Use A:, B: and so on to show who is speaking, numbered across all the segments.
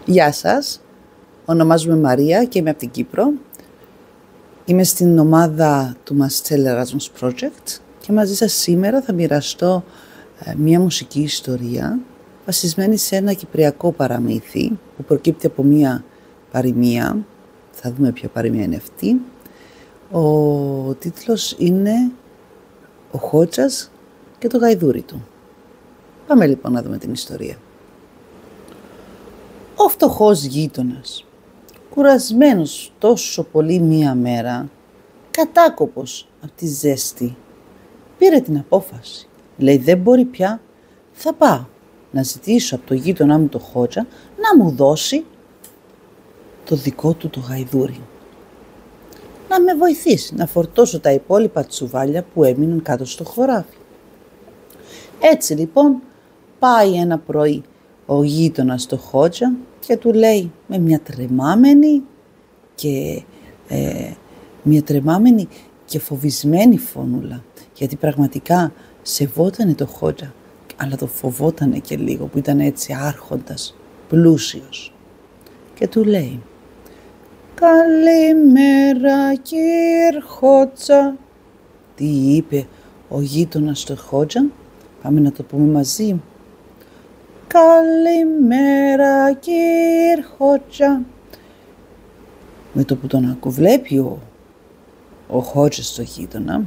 A: Γεια σας, ονομάζομαι Μαρία και είμαι από την Κύπρο. Είμαι στην ομάδα του Mastel Erasmus Project και μαζί σας σήμερα θα μοιραστώ μια μουσική ιστορία βασισμένη σε ένα κυπριακό παραμύθι που προκύπτει από μια παροιμία. Θα δούμε ποια παροιμία είναι αυτή. Ο τίτλος είναι «Ο Χότσας και το γαϊδούρι του». Πάμε λοιπόν να δούμε την ιστορία. Ο φτωχός γείτονας, κουρασμένος τόσο πολύ μία μέρα, κατάκοπος από τη ζέστη, πήρε την απόφαση. Λέει, δεν μπορεί πια, θα πάω να ζητήσω από το γείτονά μου το Χότσα να μου δώσει το δικό του το γαϊδούρι. Να με βοηθήσει να φορτώσω τα υπόλοιπα τσουβάλια που έμειναν κάτω στο χωράφι. Έτσι λοιπόν πάει ένα πρωί ο γείτονας στο Χότσα και του λέει με μια τρεμάμενη και φοβισμένη φωνούλα, γιατί πραγματικά σεβότανε το Χότσα, αλλά το φοβότανε και λίγο που ήταν έτσι άρχοντας, πλούσιος. Και του λέει, «Καλημέρα κύρ Χότσα». Τι είπε ο γείτονας στο Χότσα? Πάμε να το πούμε μαζί. «Καλημέρα κύρ Χότσα». Με το που τον ακουβλέπει ο Χότσα στο γείτονα,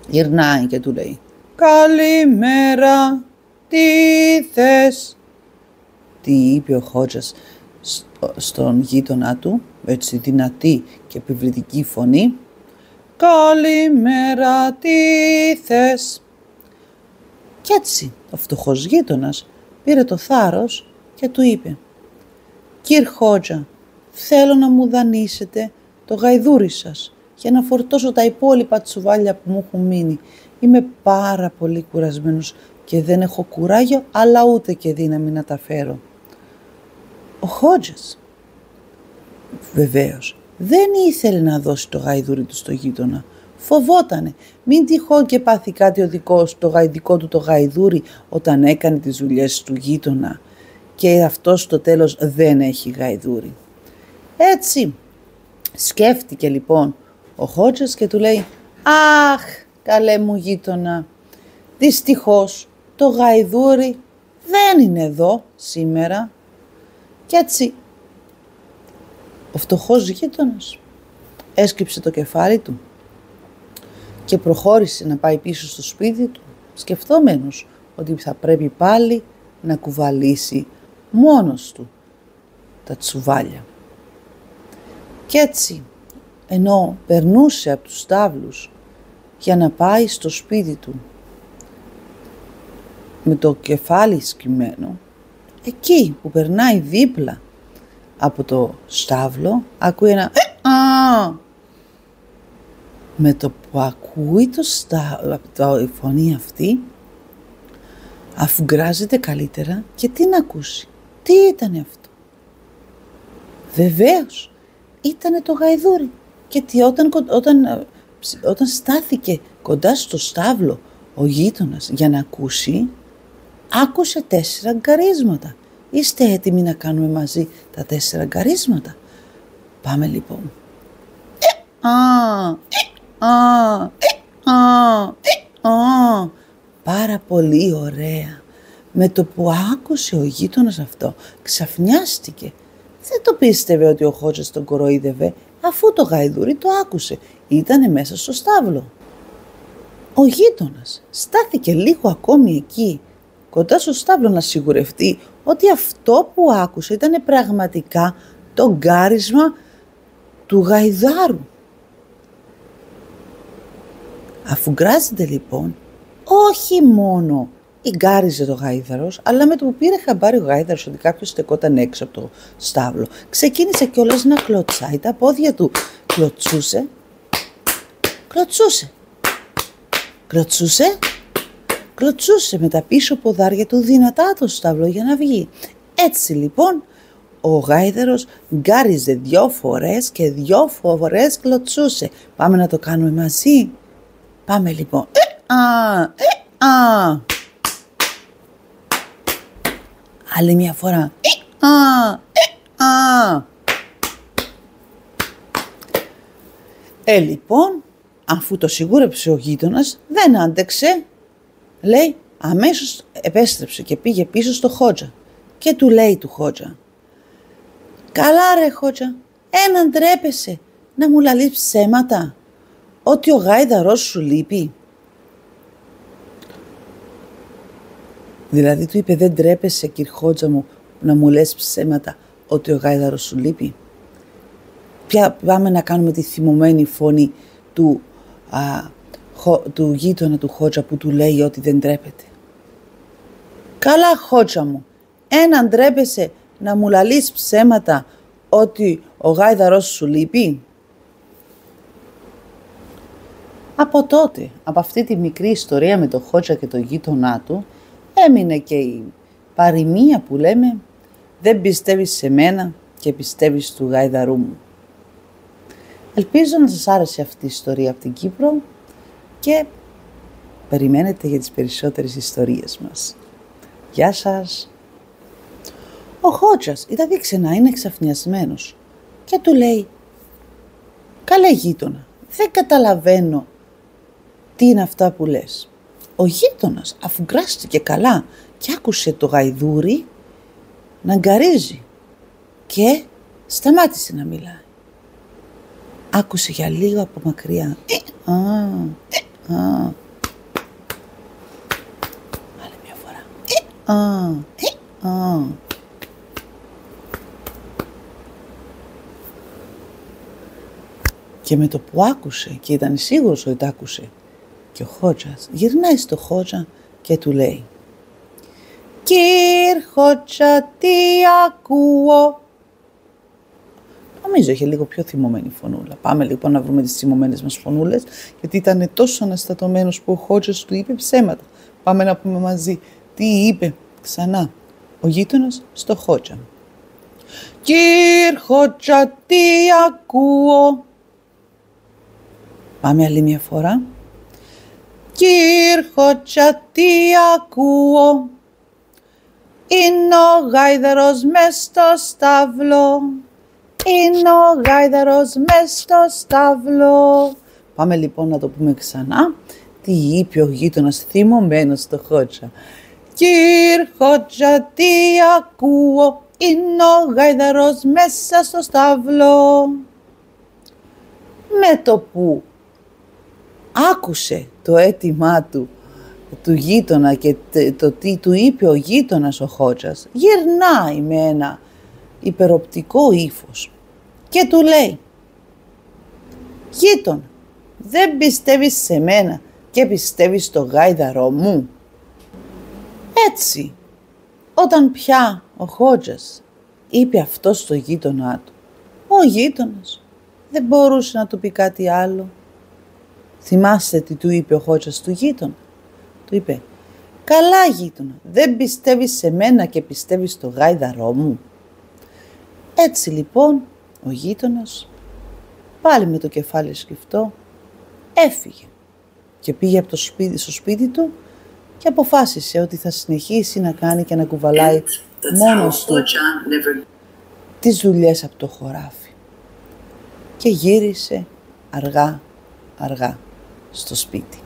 A: γυρνάει και του λέει, «Καλημέρα, τι θες?» Τι είπε ο Χότσας στον γείτονα του, έτσι δυνατή και επιβλητική φωνή, «Καλημέρα, τι θες?» Κι έτσι ο φτωχός γείτονας πήρε το θάρρος και του είπε, «Κύρ Χότσα, θέλω να μου δανείσετε το γαϊδούρι σας για να φορτώσω τα υπόλοιπα τσουβάλια που μου έχουν μείνει. Είμαι πάρα πολύ κουρασμένος και δεν έχω κουράγιο, αλλά ούτε και δύναμη να τα φέρω». Ο Χότσας βεβαίως δεν ήθελε να δώσει το γαϊδούρι του στο γείτονα. Φοβότανε μην τυχόν και πάθει κάτι ο δικό του το γαϊδούρι όταν έκανε τις δουλειές του γείτονα και αυτός στο τέλος δεν έχει γαϊδούρι. Έτσι σκέφτηκε λοιπόν ο Χότσας και του λέει, «Αχ, καλέ μου γείτονα, δυστυχώς το γαϊδούρι δεν είναι εδώ σήμερα». Κι έτσι ο φτωχός γείτονας έσκυψε το κεφάλι του και προχώρησε να πάει πίσω στο σπίτι του, σκεφτόμενος ότι θα πρέπει πάλι να κουβαλήσει μόνος του τα τσουβάλια. Κι έτσι, ενώ περνούσε από τους στάβλους για να πάει στο σπίτι του με το κεφάλι σκυμμένο, εκεί που περνάει δίπλα από το στάβλο, ακούει ένα με το που ακούει η φωνή αυτή, αφουγκράζεται καλύτερα και τι να ακούσει. Τι ήτανε αυτό? Βεβαίως ήτανε το γαϊδούρι. Γιατί όταν στάθηκε κοντά στο στάβλο ο γείτονας για να ακούσει, άκουσε 4 γκαρίσματα. Είστε έτοιμοι να κάνουμε μαζί τα 4 γκαρίσματα? Πάμε λοιπόν. Πάρα πολύ ωραία. Με το που άκουσε ο γείτονας αυτό, ξαφνιάστηκε. Δεν το πίστευε ότι ο Χότσας τον κοροϊδεύε, αφού το γαϊδούρι το άκουσε. Ήτανε μέσα στο στάβλο. Ο γείτονας στάθηκε λίγο ακόμη εκεί, κοντά στο στάβλο, να σιγουρευτεί ότι αυτό που άκουσε ήταν πραγματικά το γκάρισμα του γαϊδάρου. Αφουγκράζεται λοιπόν, όχι μόνο γκάριζε το γάιδαρος, αλλά με το που πήρε χαμπάρι ο γάιδαρος ότι κάποιος στεκόταν έξω από το στάβλο, ξεκίνησε κιόλας να κλωτσάει τα πόδια του. Κλωτσούσε με τα πίσω ποδάρια του δυνατά το στάβλο για να βγει. Έτσι λοιπόν ο γάιδαρος γκάριζε 2 φορές και 2 φορές κλωτσούσε. Πάμε να το κάνουμε μαζί. Πάμε λοιπόν. Άλλη μια φορά. Λοιπόν, αφού το σιγούρεψε ο γείτονας, δεν άντεξε, λέει, αμέσως επέστρεψε και πήγε πίσω στο Χότζα και του λέει του Χότζα, «Καλά ρε Χότζα, έναν τρέπεσαι να μου λαλείς ψέματα, ότι ο γάιδαρός σου λείπει?» Δηλαδή του είπε, «Δεν τρέπεσαι κυρ Χότζα μου να μου λες ψέματα ότι ο γάιδαρος σου λείπει?» Πάμε να κάνουμε τη θυμωμένη φωνή του γείτονα του Χότζα που του λέει ότι δεν τρέπεται. «Καλά Χότζα μου, έναν τρέπεσαι να μου λαλείς ψέματα ότι ο γάιδαρος σου λείπει?» Από τότε, από αυτή τη μικρή ιστορία με το Χότζα και το γείτονά του, έμεινε και η παροιμία που λέμε «Δεν πιστεύεις σε μένα και πιστεύεις του γάιδαρού μου». Ελπίζω να σας άρεσε αυτή η ιστορία από την Κύπρο και περιμένετε για τις περισσότερες ιστορίες μας. Γεια σας! Ο Χότζας είδα δείξε να είναι εξαφνιασμένος και του λέει «Καλέ γείτονα, δεν καταλαβαίνω τι είναι αυτά που λες». Ο γείτονας αφού γκράστηκε καλά και άκουσε το γαϊδούρι να γκαρίζει και σταμάτησε να μιλάει. Άκουσε για λίγο από μακριά. Άλλη μια φορά. Και με το που άκουσε και ήταν σίγουρος ότι τα άκουσε και ο Χότζας γυρνάει στο Χότζα και του λέει «Κυρ Χότζα, τι ακούω?» Νομίζω είχε λίγο πιο θυμωμένη φωνούλα. Πάμε λοιπόν να βρούμε τις θυμωμένες μας φωνούλες, γιατί ήταν τόσο αναστατωμένος που ο Χότζας του είπε ψέματα. Πάμε να πούμε μαζί τι είπε ξανά ο γείτονας στο Χότζα. «Κυρ Χότζα, τι ακούω?» Πάμε άλλη μια φορά. «Κυρ Χότζα, τι ακούω?» «Είναι ο γάιδαρος μες στο στάβλο. Είναι ο γάιδαρος μες στο στάβλο». Πάμε λοιπόν να το πούμε ξανά. Τι είπε ο γείτονας θυμωμένος στο Χότζα. «Κυρ Χότζα, τι ακούω? Είναι ο γάιδαρος μέσα στο στάβλο». Με το που άκουσε το αίτημά του γείτονα και το τι του είπε ο γείτονας ο Χότζας, γυρνάει με ένα υπεροπτικό ύφος και του λέει «Γείτονα, δεν πιστεύεις σε μένα και πιστεύεις στο γάιδαρό μου?» Έτσι, όταν πια ο Χότζας είπε αυτό στο γείτονά του, ο γείτονας δεν μπορούσε να του πει κάτι άλλο. Θυμάστε τι του είπε ο Χότζας του γείτονα? Του είπε «Καλά γείτονα, δεν πιστεύεις σε μένα και πιστεύεις στο γάιδαρό μου?» Έτσι λοιπόν ο γείτονας πάλι με το κεφάλι σκυφτό έφυγε και πήγε από το σπίτι στο σπίτι του και αποφάσισε ότι θα συνεχίσει να κάνει και να κουβαλάει μόνος του τις δουλειές από το χωράφι και γύρισε αργά στο σπίτι.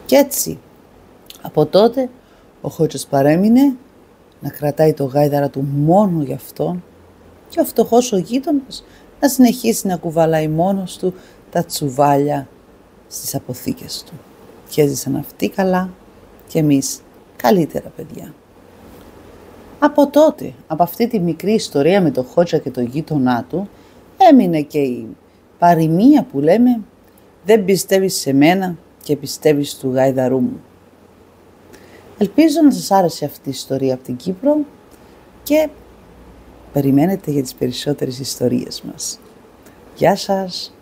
A: Και έτσι από τότε ο Χότζας παρέμεινε να κρατάει το γάιδαρα του μόνο για αυτόν και ο φτωχός ο γείτονας να συνεχίσει να κουβαλάει μόνος του τα τσουβάλια στις αποθήκες του. Και έζησαν αυτοί καλά και εμείς καλύτερα παιδιά. Από τότε, από αυτή τη μικρή ιστορία με το Χότζα και το γείτονά του, έμεινε και η παροιμία που λέμε «Δεν πιστεύεις σε μένα και πιστεύεις του γάιδαρού μου». Ελπίζω να σας άρεσε αυτή η ιστορία από την Κύπρο και περιμένετε για τις περισσότερες ιστορίες μας. Γεια σας!